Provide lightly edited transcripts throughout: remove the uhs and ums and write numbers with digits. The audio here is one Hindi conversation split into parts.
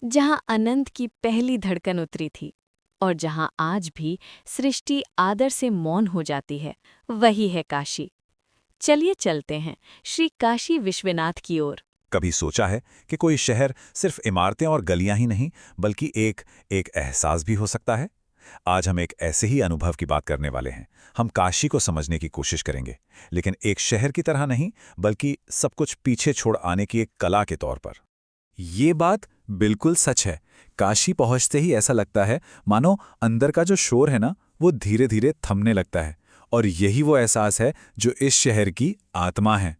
जहां अनंत की पहली धड़कन उतरी थी और जहां आज भी सृष्टि आदर से मौन हो जाती है, वही है काशी। चलिए चलते हैं श्री काशी विश्वनाथ की ओर। कभी सोचा है कि कोई शहर सिर्फ इमारतें और गलियां ही नहीं बल्कि एक एक एहसास भी हो सकता है। आज हम एक ऐसे ही अनुभव की बात करने वाले हैं। हम काशी को समझने की कोशिश करेंगे, लेकिन एक शहर की तरह नहीं, बल्कि सब कुछ पीछे छोड़ आने की एक कला के तौर पर। ये बात बिल्कुल सच है। काशी पहुंचते ही ऐसा लगता है मानो अंदर का जो शोर है ना, वो धीरे धीरे थमने लगता है। और यही वो एहसास है जो इस शहर की आत्मा है।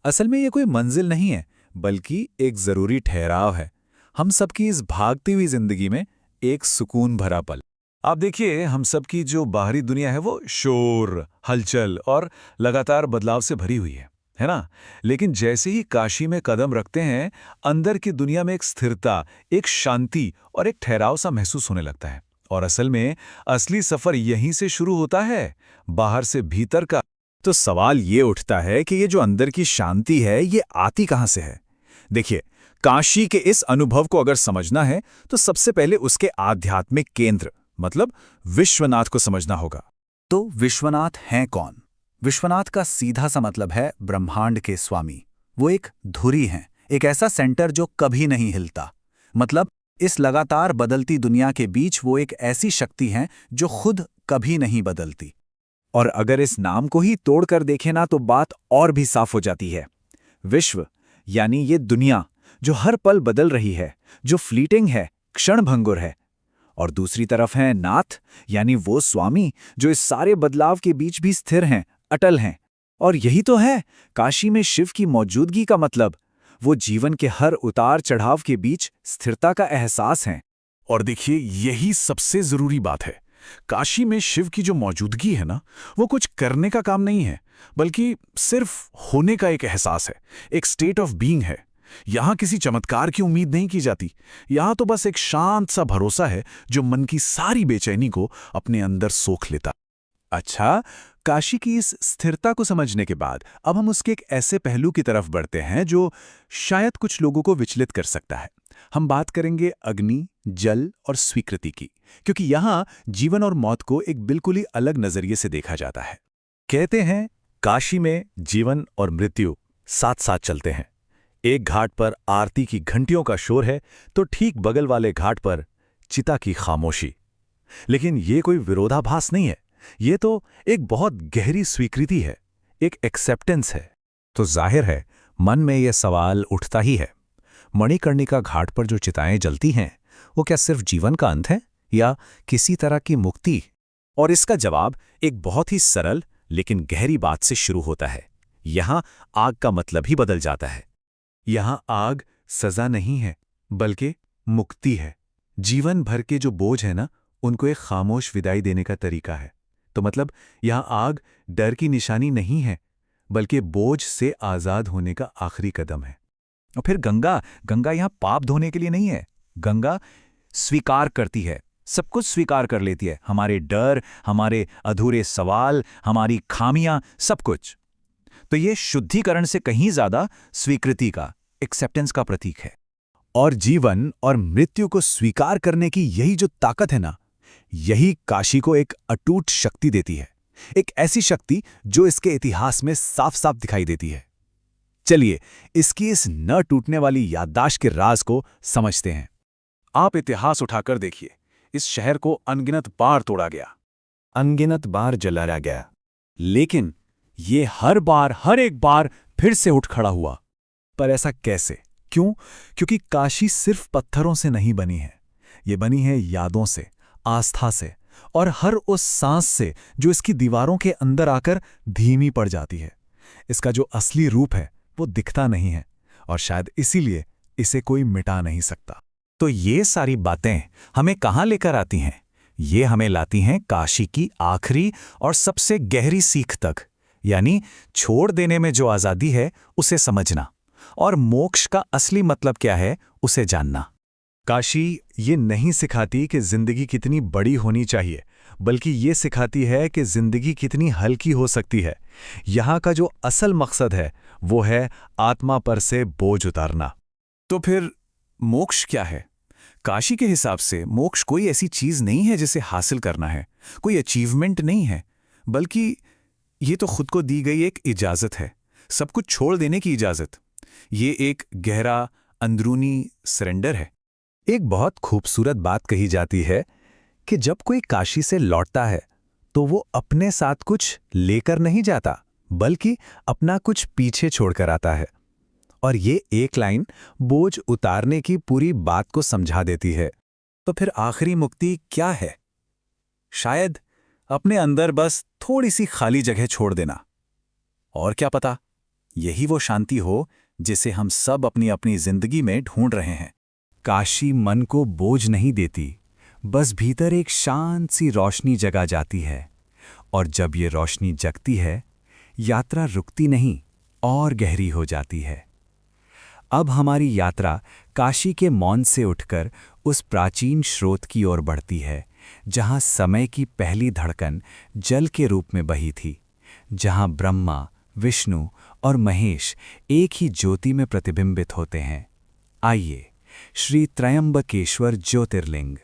असल में ये कोई मंजिल नहीं है, बल्कि एक जरूरी ठहराव है। हम सबकी इस भागती हुई जिंदगी में एक सुकून भरा पल। आप देखिए, हम सबकी जो बाहरी दुनिया है वो शोर, हलचल और लगातार बदलाव से भरी हुई है ना? लेकिन जैसे ही काशी में कदम रखते हैं, अंदर की दुनिया में एक स्थिरता, एक शांति और एक ठहराव सा महसूस होने लगता है। और असल में असली सफर यहीं से शुरू होता है, बाहर से भीतर का। तो सवाल ये उठता है कि ये जो अंदर की शांति है, ये आती कहाँ से है? देखिए, काशी के इस अनुभव को अगर समझना है तो सबसे पहले उसके आध्यात्मिक केंद्र मतलब विश्वनाथ को समझना होगा। तो विश्वनाथ हैं कौन? विश्वनाथ का सीधा सा मतलब है ब्रह्मांड के स्वामी। वो एक धुरी हैं, एक ऐसा सेंटर जो कभी नहीं हिलता। मतलब इस लगातार बदलती दुनिया के बीच वो एक ऐसी शक्ति हैं जो खुद कभी नहीं बदलती। और अगर इस नाम को ही तोड़कर देखें ना, तो बात और भी साफ हो जाती है। विश्व यानी ये दुनिया जो हर पल बदल रही है, जो फ्लीटिंग है, क्षणभंगुर है। और दूसरी तरफ है नाथ, यानी वो स्वामी जो इस सारे बदलाव के बीच भी स्थिर हैं, अटल हैं। और यही तो है काशी में शिव की मौजूदगी का मतलब। वो जीवन के हर उतार चढ़ाव के बीच स्थिरता का एहसास है। और देखिए, यही सबसे जरूरी बात है। काशी में शिव की जो मौजूदगी है ना, वो कुछ करने का काम नहीं है, बल्कि सिर्फ होने का एक एहसास है, एक स्टेट ऑफ बीइंग है। यहां किसी चमत्कार की उम्मीद नहीं की जाती। यहां तो बस एक शांत सा भरोसा है जो मन की सारी बेचैनी को अपने अंदर सोख लेता। अच्छा, काशी की इस स्थिरता को समझने के बाद अब हम उसके एक ऐसे पहलू की तरफ बढ़ते हैं जो शायद कुछ लोगों को विचलित कर सकता है। हम बात करेंगे अग्नि, जल और स्वीकृति की, क्योंकि यहाँ जीवन और मौत को एक बिल्कुल ही अलग नजरिए से देखा जाता है। कहते हैं काशी में जीवन और मृत्यु साथ साथ चलते हैं। एक घाट पर आरती की घंटियों का शोर है तो ठीक बगल वाले घाट पर चिता की खामोशी। लेकिन ये कोई विरोधाभास नहीं है, ये तो एक बहुत गहरी स्वीकृति है, एक एक्सेप्टेंस है। तो जाहिर है मन में यह सवाल उठता ही है, मणिकर्णिका घाट पर जो चिताएं जलती हैं वो क्या सिर्फ जीवन का अंत है या किसी तरह की मुक्ति? और इसका जवाब एक बहुत ही सरल लेकिन गहरी बात से शुरू होता है। यहां आग का मतलब ही बदल जाता है। यहां आग सजा नहीं है, बल्कि मुक्ति है। जीवन भर के जो बोझ है ना, उनको एक खामोश विदाई देने का तरीका है। तो मतलब यहां आग डर की निशानी नहीं है, बल्कि बोझ से आजाद होने का आखिरी कदम है। और फिर गंगा, गंगा यहां पाप धोने के लिए नहीं है। गंगा स्वीकार करती है, सब कुछ स्वीकार कर लेती है, हमारे डर, हमारे अधूरे सवाल, हमारी खामियां, सब कुछ। तो ये शुद्धिकरण से कहीं ज्यादा स्वीकृति का, एक्सेप्टेंस का प्रतीक है। और जीवन और मृत्यु को स्वीकार करने की यही जो ताकत है ना, यही काशी को एक अटूट शक्ति देती है। एक ऐसी शक्ति जो इसके इतिहास में साफ साफ दिखाई देती है। चलिए इसकी इस न टूटने वाली याददाश्त के राज को समझते हैं। आप इतिहास उठाकर देखिए, इस शहर को अनगिनत बार तोड़ा गया, अनगिनत बार जलाया गया, लेकिन ये हर एक बार फिर से उठ खड़ा हुआ। पर ऐसा कैसे? क्यों? क्योंकि काशी सिर्फ पत्थरों से नहीं बनी है, ये बनी है यादों से, आस्था से और हर उस सांस से जो इसकी दीवारों के अंदर आकर धीमी पड़ जाती है। इसका जो असली रूप है वो दिखता नहीं है, और शायद इसीलिए इसे कोई मिटा नहीं सकता। तो ये सारी बातें हमें कहाँ लेकर आती हैं? ये हमें लाती हैं काशी की आखिरी और सबसे गहरी सीख तक, यानी छोड़ देने में जो आज़ादी है उसे समझना, और मोक्ष का असली मतलब क्या है उसे जानना। काशी ये नहीं सिखाती कि जिंदगी कितनी बड़ी होनी चाहिए, बल्कि ये सिखाती है कि जिंदगी कितनी हल्की हो सकती है। यहाँ का जो असल मकसद है वो है आत्मा पर से बोझ उतारना। तो फिर मोक्ष क्या है? काशी के हिसाब से मोक्ष कोई ऐसी चीज नहीं है जिसे हासिल करना है, कोई अचीवमेंट नहीं है, बल्कि ये तो खुद को दी गई एक इजाजत है, सब कुछ छोड़ देने की इजाजत। ये एक गहरा अंदरूनी सरेंडर है। एक बहुत खूबसूरत बात कही जाती है कि जब कोई काशी से लौटता है तो वो अपने साथ कुछ लेकर नहीं जाता, बल्कि अपना कुछ पीछे छोड़कर आता है। और ये एक लाइन बोझ उतारने की पूरी बात को समझा देती है। तो फिर आखिरी मुक्ति क्या है? शायद अपने अंदर बस थोड़ी सी खाली जगह छोड़ देना। और क्या पता, यही वो शांति हो जिसे हम सब अपनी अपनी जिंदगी में ढूंढ रहे हैं। काशी मन को बोझ नहीं देती, बस भीतर एक शांत सी रोशनी जगा जाती है। और जब ये रोशनी जगती है, यात्रा रुकती नहीं और गहरी हो जाती है। अब हमारी यात्रा काशी के मौन से उठकर उस प्राचीन स्रोत की ओर बढ़ती है, जहाँ समय की पहली धड़कन जल के रूप में बही थी, जहाँ ब्रह्मा, विष्णु और महेश एक ही ज्योति में प्रतिबिंबित होते हैं। आइए, श्री त्रयंबकेश्वर ज्योतिर्लिंग।